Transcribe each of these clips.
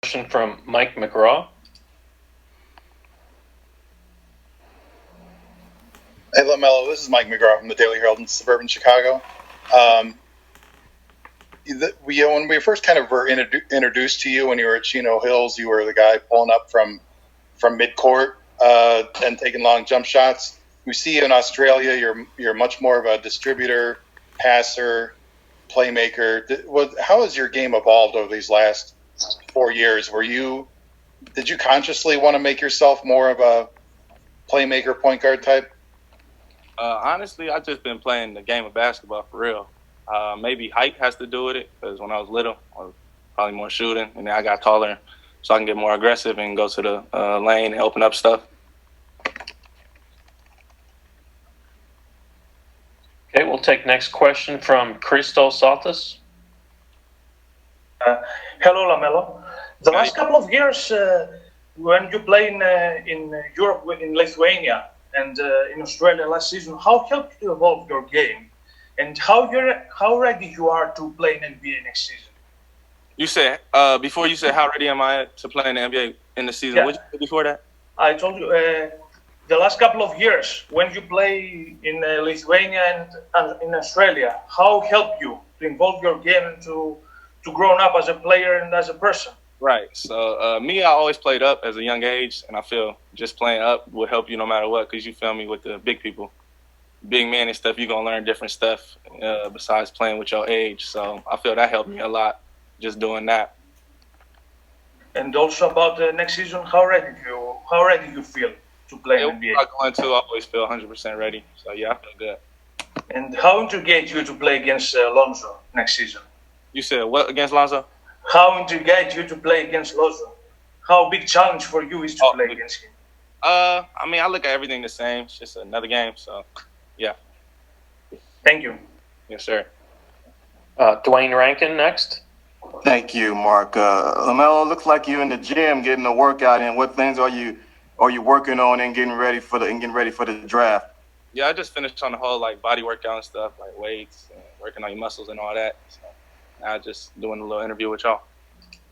question from Mike McGraw. Hey, LaMelo, this is Mike McGraw from the Daily Herald in suburban Chicago. When we first kind of were introduced to you when you were at Chino Hills, you were the guy pulling up from midcourt and taking long jump shots. We see you in Australia. You're much more of a distributor, passer, playmaker. How has your game evolved over these last 4 years? Did you consciously want to make yourself more of a playmaker, point guard type? Honestly, I've just been playing the game of basketball for real. Maybe height has to do with it because when I was little, I was probably more shooting, and then I got taller, so I can get more aggressive and go to the lane and open up stuff. Okay, we'll take next question from Christos Saltis. Hello, LaMelo. The last couple of years, when you play in Europe, in Lithuania, and in Australia last season, how helped you evolve your game, and how ready you are to play in NBA next season? You said before you said how ready am I to play in the NBA in the season? Yeah. What did you say before that? I told you the last couple of years when you play in Lithuania and in Australia, how helped you to evolve your game and to grow up as a player and as a person? Right. So I always played up as a young age, and I feel just playing up will help you no matter what, because you feel me with the big people, big man and stuff. You're gonna learn different stuff besides playing with your age. So I feel that helped me a lot, just doing that. And also about the next season, how ready you feel to play in NBA? I'm going to always feel 100% ready. So yeah, I feel good. And how intrigued you to play against Lonzo next season? You said what against Lonzo? How intrigued you to play against Lonzo? How big challenge for you is to play against him? I mean, I look at everything the same. It's just another game. So yeah. Thank you. Yes, sir. Dwayne Rankin next. Thank you, Mark. LaMelo, looks like you're in the gym getting a workout in. What things are you working on and getting ready for the draft? Yeah, I just finished on the whole body workout and stuff, like weights and working on your muscles and all that. So now just doing a little interview with y'all.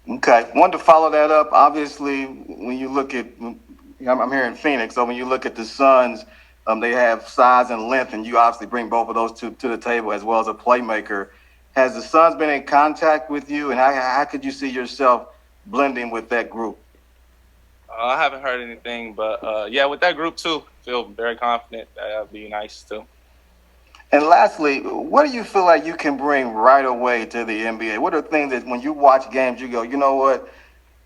Okay. Wanted to follow that up. Obviously, when you look at, I'm here in Phoenix, so when you look at the Suns, they have size and length, and you obviously bring both of those to the table as well as a playmaker. Has the Suns been in contact with you, and how could you see yourself blending with that group? I haven't heard anything, but yeah, with that group too, feel very confident that would be nice too. And lastly, what do you feel like you can bring right away to the NBA? What are things that when you watch games, you go, you know what,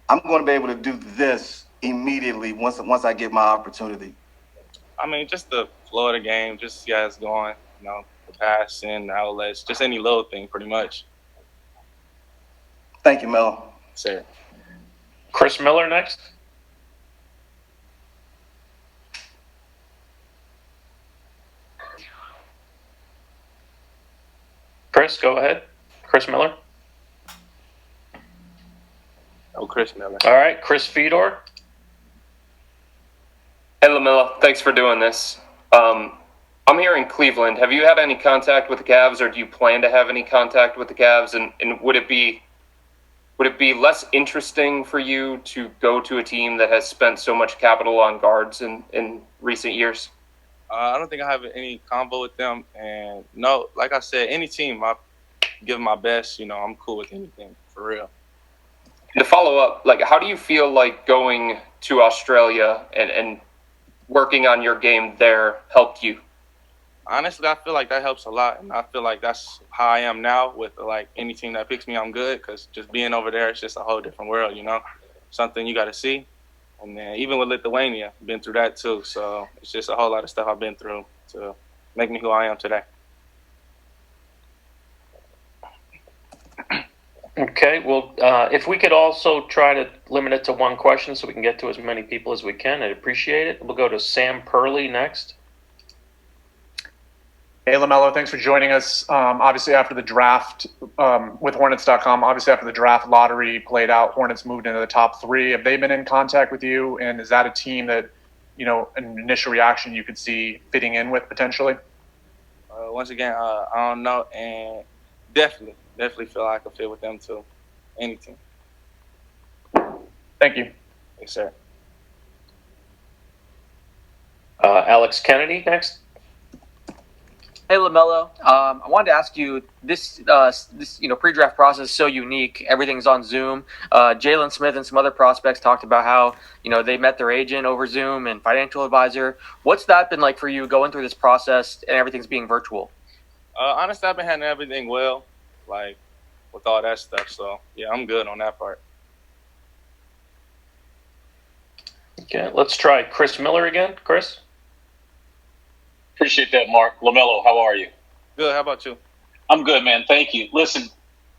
I'm going to be able to do this immediately once I get my opportunity? I mean, just the flow of the game, just see how it's going, the passing, the outlets, just any little thing pretty much. Thank you, Mel. Sir. Chris Miller next. Chris, go ahead. Chris Miller. Oh, Chris Miller. All right, Chris Fedor. Hey, LaMelo, thanks for doing this. I'm here in Cleveland. Have you had any contact with the Cavs, or do you plan to have any contact with the Cavs? And would it be less interesting for you to go to a team that has spent so much capital on guards in recent years? I don't think I have any convo with them. And no, like I said, any team, I give my best. I'm cool with anything, for real. To follow up, how do you feel like going to Australia and working on your game there helped you? Honestly, I feel like that helps a lot. And I feel like that's how I am now with, any team that picks me, I'm good. Because just being over there, it's just a whole different world, Something you got to see. And then even with Lithuania, been through that too. So it's just a whole lot of stuff I've been through to make me who I am today. Okay, well, if we could also try to limit it to one question so we can get to as many people as we can, I'd appreciate it. We'll go to Sam Purley next. Hey, LaMelo, thanks for joining us. Obviously, after the draft with Hornets.com, obviously after the draft lottery played out, Hornets moved into the top 3. Have they been in contact with you? And is that a team that, an initial reaction you could see fitting in with potentially? Once again, I don't know. And definitely feel like I could fit with them too. Any team. Thank you. Yes, sir. Alex Kennedy next. Hey LaMelo, I wanted to ask you this pre-draft process is so unique. Everything's on Zoom. Jalen Smith and some other prospects talked about how they met their agent over Zoom and financial advisor. What's that been like for you going through this process and everything's being virtual? Honestly, I've been handling everything well, like with all that stuff. So yeah, I'm good on that part. Okay, let's try Chris Miller again. Chris. Appreciate that, Mark. LaMelo, how are you? Good. How about you? I'm good, man. Thank you. Listen,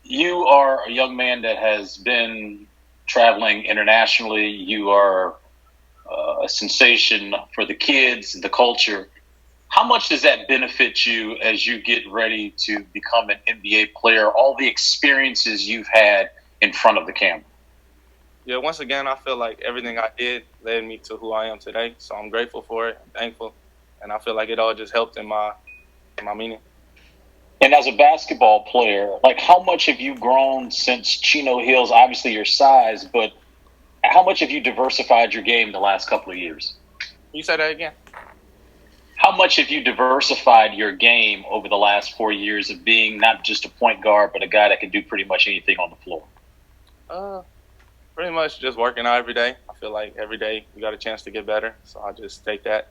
you are a young man that has been traveling internationally. You are a sensation for the kids and the culture. How much does that benefit you as you get ready to become an NBA player? All the experiences you've had in front of the camera. Yeah, once again, I feel like everything I did led me to who I am today. So I'm grateful for it. I'm thankful. And I feel like it all just helped in my meaning. And as a basketball player, like how much have you grown since Chino Hills? Obviously your size, but how much have you diversified your game the last couple of years? Can you say that again? How much have you diversified your game over the last 4 years of being not just a point guard, but a guy that can do pretty much anything on the floor? Pretty much just working out every day. I feel like every day you got a chance to get better. So I just take that.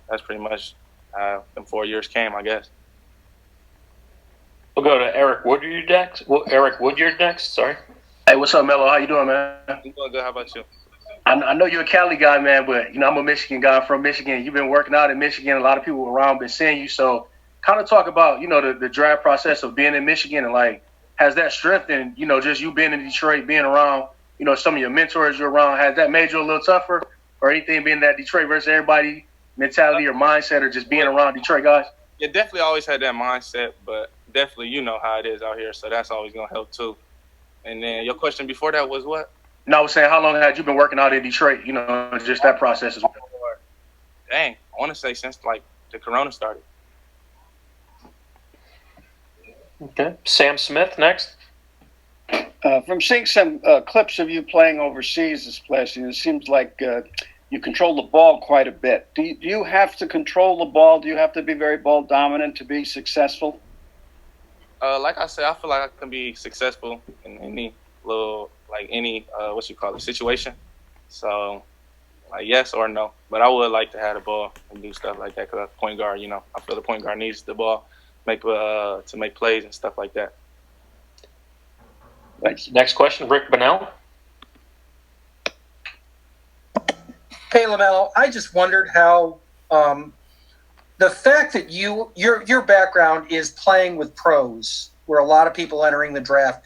That's pretty much how them 4 years came, I guess. We'll go to Eric Woodyard next. Eric Woodyard next. Sorry. Hey, what's up, Melo? How you doing, man? I'm doing good. How about you? I know you're a Cali guy, man, but I'm a Michigan guy. I'm from Michigan. You've been working out in Michigan. A lot of people around been seeing you. So, kind of talk about the draft process of being in Michigan and like has that strengthened? Just you being in Detroit, being around some of your mentors you're around. Has that made you a little tougher or anything? Being that Detroit versus everybody mentality or mindset, or just being around Detroit guys? Yeah, definitely always had that mindset, but definitely you know how it is out here, so that's always gonna help too. And then your question before that was what? No, I was saying, how long had you been working out in Detroit? Just that process as well. Dang, I want to say since like the Corona started. Okay, Sam Smith next. From seeing some clips of you playing overseas this last year, it seems like you control the ball quite a bit. Do you have to control the ball? Do you have to be very ball dominant to be successful? Like I said, I feel like I can be successful in any little, situation. So, like, yes or no. But I would like to have the ball and do stuff like that because point guard, I feel the point guard needs the ball to make plays and stuff like that. Thanks. Next question, Rick Bonnell. Hey, LaMelo, I just wondered how the fact that your background is playing with pros, where a lot of people entering the draft,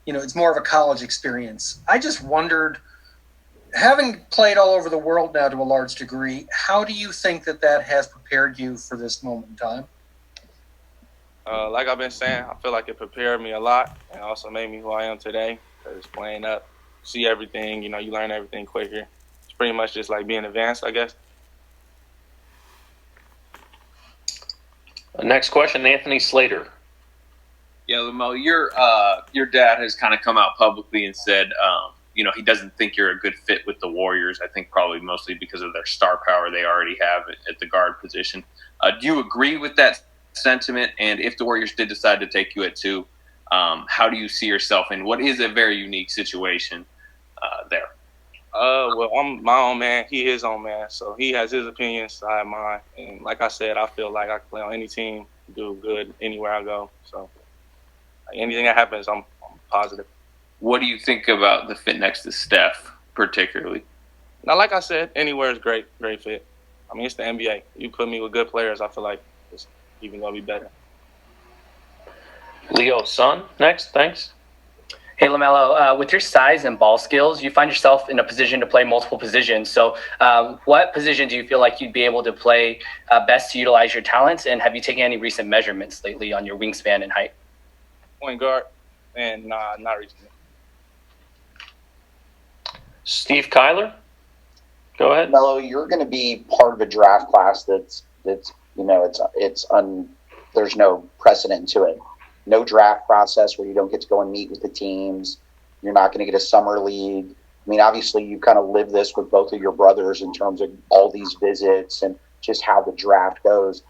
it's more of a college experience. I just wondered, having played all over the world now to a large degree, how do you think that has prepared you for this moment in time? Like I've been saying, I feel like it prepared me a lot and also made me who I am today. Because playing up, see everything, you learn everything quicker. It's pretty much just like being advanced, I guess. Next question, Anthony Slater. Yeah, LaMelo, your dad has kind of come out publicly and said, he doesn't think you're a good fit with the Warriors. I think probably mostly because of their star power they already have at the guard position. Do you agree with that sentiment? And if the Warriors did decide to take you at 2, how do you see yourself in what is a very unique situation there? Well, I'm my own man. He his own man. So he has his opinions, I have mine. And like I said, I feel like I can play on any team, do good anywhere I go. So anything that happens, I'm positive. What do you think about the fit next to Steph, particularly? Now, like I said, anywhere is great fit. I mean, it's the NBA. You put me with good players, I feel like it's even going to be better. Leo Sun next, thanks. Hey, LaMelo, with your size and ball skills, you find yourself in a position to play multiple positions. So what position do you feel like you'd be able to play best to utilize your talents? And have you taken any recent measurements lately on your wingspan and height? Point guard, and not recently. Steve Kyler, go ahead. Melo, you're going to be part of a draft class that's there's no precedent to it. No draft process where you don't get to go and meet with the teams. You're not going to get a summer league. mean, obviously you kind of live this with both of your brothers in terms of all these visits and just how the draft goes.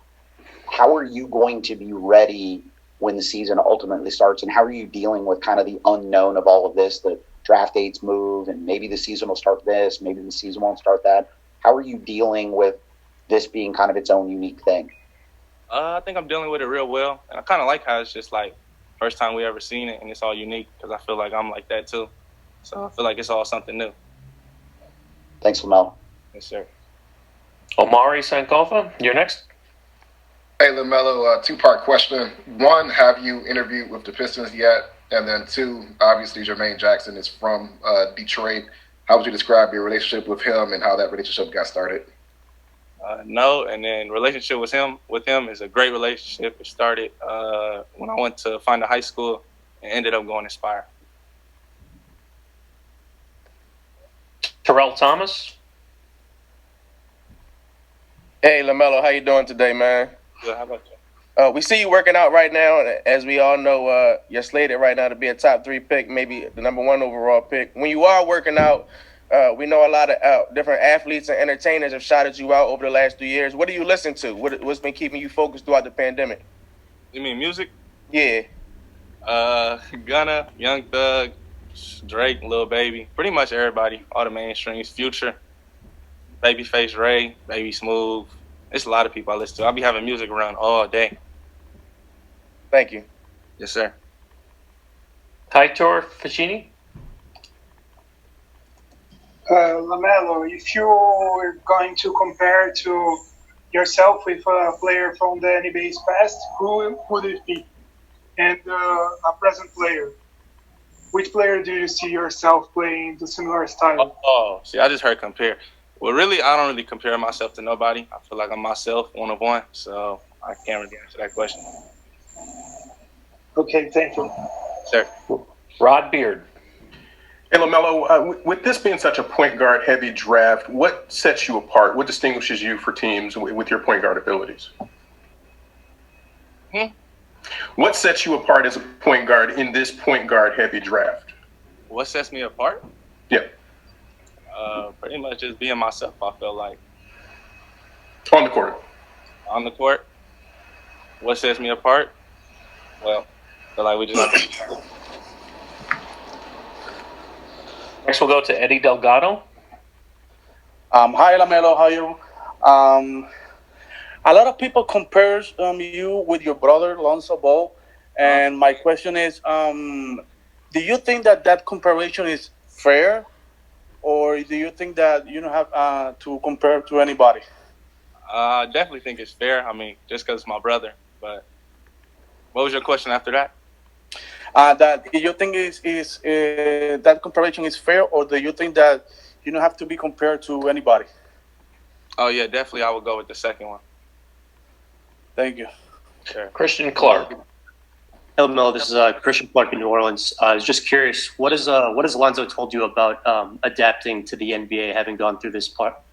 How are you going to be ready when the season ultimately starts, and how are you dealing with kind of the unknown of all of this? The draft dates move, and maybe the season will start this, maybe the season won't start that. How are you dealing with this being kind of its own unique thing? I think I'm dealing with it real well, and I kind of like how it's just like first time we ever seen it, and it's all unique because I feel like I'm like that too. So I feel like it's all something new. Thanks, LaMelo. Yes, sir. Omari Sankofa, you're next. Hey, LaMelo, two-part question. One, have you interviewed with the Pistons yet? And then two, obviously Jermaine Jackson is from Detroit. How would you describe your relationship with him and how that relationship got started? No, and then relationship with him is a great relationship. It started when I went to find a high school and ended up going to Inspire. Terrell Thomas. Hey, LaMelo, how you doing today, man? Good, how about you? We see you working out right now. As we all know, you're slated right now to be a top 3 pick, maybe the number 1 overall pick. When you are working out, we know a lot of different athletes and entertainers have shouted you out over the last 3 years. What do you listen to? What's been keeping you focused throughout the pandemic? You mean music? Yeah. Gunna, Young Thug, Drake, Lil Baby, pretty much everybody, all the mainstreams, Future, Babyface Ray, Baby Smooth. It's a lot of people I listen to. I'll be having music around all day. Thank you. Yes, sir. Kaitor Ficini. LaMelo, if you're going to compare to yourself with a player from the NBA's past, who would it be? And a present player, which player do you see yourself playing the similar style? Oh, see, I just heard compare. Well, really, I don't really compare myself to nobody. I feel like I'm myself, one of one, so I can't really answer that question. Okay, thank you. Sir. Rod Beard. Hey, LaMelo, with this being such a point guard heavy draft, what sets you apart? What distinguishes you for teams with your point guard abilities? What sets you apart as a point guard in this point guard heavy draft? What sets me apart? Yeah. Pretty much just being myself, I feel like. On the court? On the court. What sets me apart? Well, I feel like we just... Next, we'll go to Eddie Delgado. Hi, LaMelo. How are you? A lot of people compare you with your brother, Lonzo Ball. And my question is, do you think that comparison is fair? Or do you think that you don't have to compare to anybody? I definitely think it's fair. I mean, just because it's my brother. But what was your question after that? That you think is that comparison is fair, or do you think that you don't have to be compared to anybody? Oh, yeah, definitely I would go with the second one. Thank you. Sure. Christian Clark. Hello, Mel. This is Christian Clark in New Orleans. I was just curious, what has Alonzo told you about adapting to the NBA, having gone through this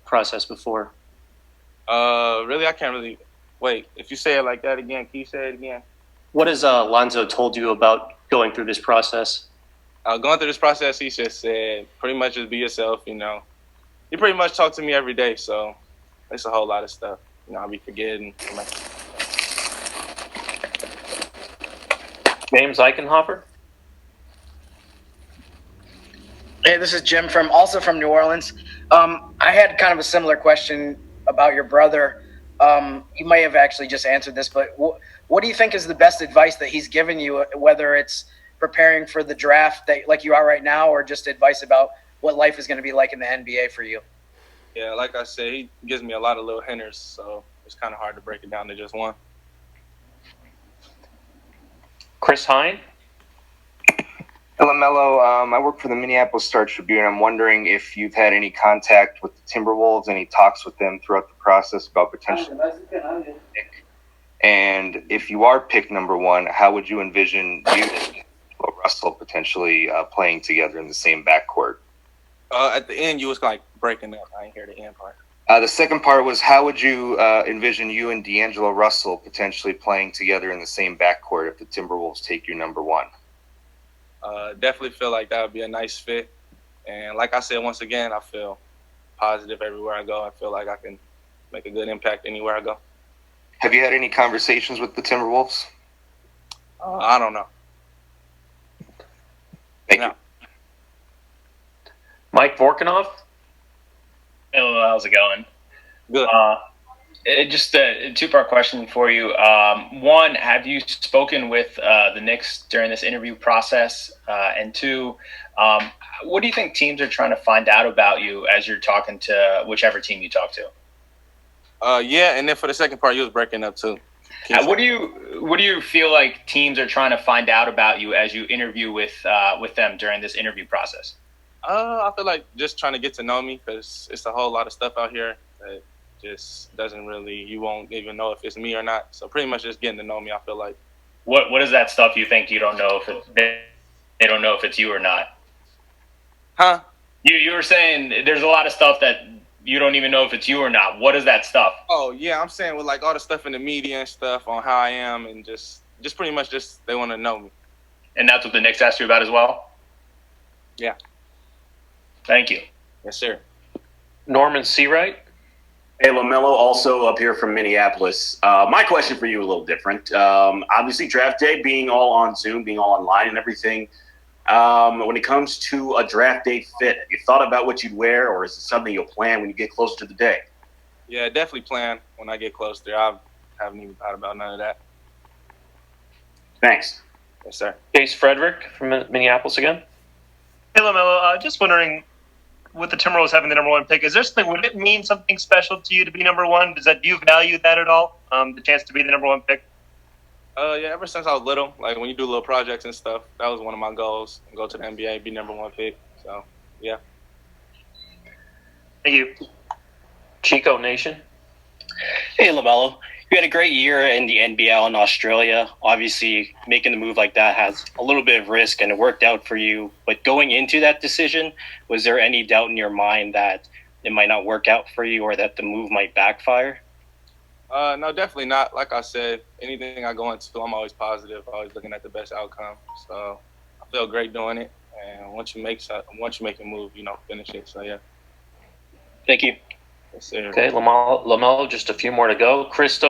process before? Really, I can't really... Wait, if you say it like that again, can you say it again? What has Alonzo told you about going through this process? Going through this process, he just said, pretty much just be yourself, you know. He pretty much talks to me every day, so it's a whole lot of stuff. You know, I'll be forgetting. James Eichenhofer. Hey, this is Jim from New Orleans. I had kind of a similar question about your brother. You may have actually just answered this, but what do you think is the best advice that he's given you, whether it's preparing for the draft that, like you are right now, or just advice about what life is going to be like in the NBA for you? Yeah, like I said, he gives me a lot of little hinters, so it's kind of hard to break it down to just one. Chris Hine. Hello, Mello. I work for the Minneapolis Star-Tribune. I'm wondering if you've had any contact with the Timberwolves, any talks with them throughout the process about potential pick. And if you are pick number 1, how would you envision you and Russell potentially playing together in the same backcourt? At the end, you was like breaking up. I didn't hear the end part. The second part was, how would you envision you and D'Angelo Russell potentially playing together in the same backcourt if the Timberwolves take you number 1? Definitely feel like that would be a nice fit. And like I said, once again, I feel positive everywhere I go. I feel like I can make a good impact anywhere I go. Have you had any conversations with the Timberwolves? I don't know. Thank you. Mike Vorkunov? Hello, how's it going? Good. Just a two-part question for you. One, have you spoken with the Knicks during this interview process? And two, what do you think teams are trying to find out about you as you're talking to whichever team you talk to? Yeah, and then for the second part, you was breaking up too. What do you feel like teams are trying to find out about you as you interview with them during this interview process? I feel like just trying to get to know me, because it's a whole lot of stuff out here that just doesn't really, you won't even know if it's me or not. So pretty much just getting to know me, I feel like. What is that stuff you think you don't know if they don't know if it's you or not? Huh? You were saying there's a lot of stuff that you don't even know if it's you or not. What is that stuff? Oh yeah, I'm saying with like all the stuff in the media and stuff on how I am, and just pretty much just they want to know me. And that's what the Knicks asked you about as well? Yeah. Thank you. Yes, sir. Norman Seawright? Hey, LaMelo, also up here from Minneapolis. My question for you a little different. Obviously, draft day being all on Zoom, being all online and everything. When it comes to a draft day fit, have you thought about what you'd wear, or is it something you'll plan when you get closer to the day? Yeah, definitely plan when I get close there. I haven't even thought about none of that. Thanks. Yes, sir. Case Frederick from Minneapolis again? Hey, LaMelo, just wondering, with the Timberwolves having the number one pick, is there something, would it mean something special to you to be number one? Do you value that at all, the chance to be the number one pick? Yeah, ever since I was little, like when you do little projects and stuff, that was one of my goals, go to the NBA, be number one pick. So, yeah. Thank you. Chico Nation? Hey, LaMelo. You had a great year in the NBL in Australia. Obviously, making the move like that has a little bit of risk, and it worked out for you. But going into that decision, was there any doubt in your mind that it might not work out for you or that the move might backfire? No, definitely not. Like I said, anything I go into, I'm always positive, always looking at the best outcome. So I feel great doing it. And once you make a move, finish it. So, yeah. Thank you. Yes, sir. Okay, LaMelo, just a few more to go. Christo